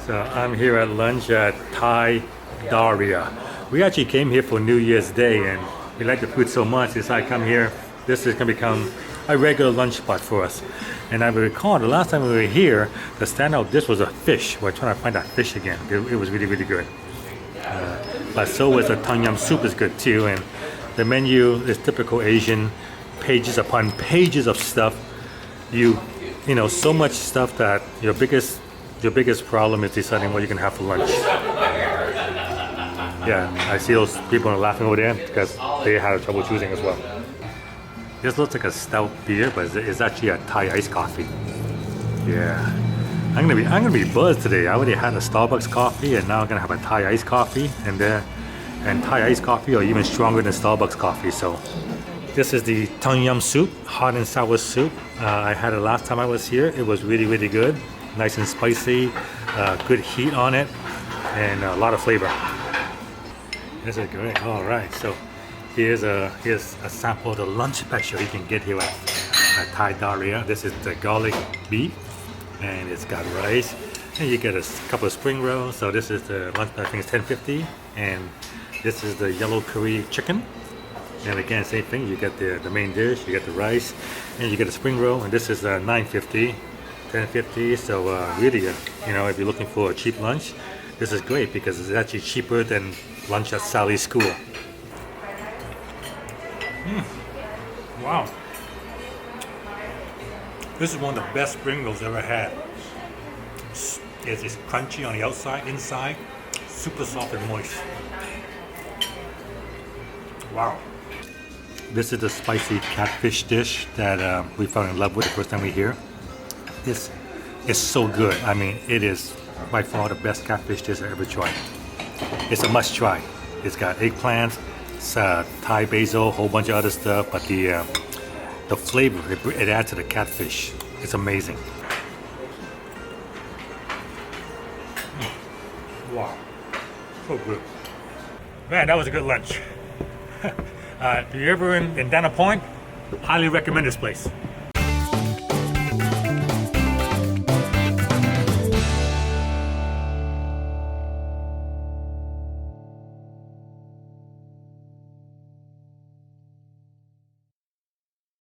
So I'm here at lunch at Thai Daria. We actually came here for New Year's Day and we like the food so much. It's like come here, this is gonna become a regular lunch spot for us. And I recall the last time we were here, the standout dish was a fish. We're trying to find that fish again. It was really, really good. But so was the tom yum soup is good too. And the menu is typical Asian, pages upon pages of stuff. You know, so much stuff that your biggest problem is deciding what you can have for lunch. Yeah, I see those people are laughing over there because they had trouble choosing as well. This looks like a stout beer, but it's actually a Thai iced coffee. Yeah, I'm gonna be buzzed today. I already had a Starbucks coffee, and now I'm gonna have a Thai iced coffee, and Thai iced coffee are even stronger than Starbucks coffee. So this is the tom yum soup, hot and sour soup. I had it last time I was here. It was really, really good. Nice and spicy, good heat on it, and a lot of flavor. This is great. All right, so here's a sample of the lunch special you can get here at Thai Daria. This is the garlic beef, and it's got rice, and you get a couple of spring rolls. So this is the lunch. I think it's $10.50, and this is the yellow curry chicken. And again, same thing. You get the main dish, you get the rice, and you get a spring roll. And this is $9.50, $10.50. So really, you know, if you're looking for a cheap lunch, this is great because it's actually cheaper than lunch at Sally's school. Wow. This is one of the best spring rolls I've ever had. It's crunchy on the outside, inside, super soft and moist. Wow. This is the spicy catfish dish that we fell in love with the first time we were here. This is so good. I mean, it is by far the best catfish dish I ever tried. It's a must try. It's got eggplants, Thai basil, a whole bunch of other stuff, but the flavor it adds to the catfish. It's amazing. Wow, so good. Man, that was a good lunch. If you're ever in Dana Point, highly recommend this place.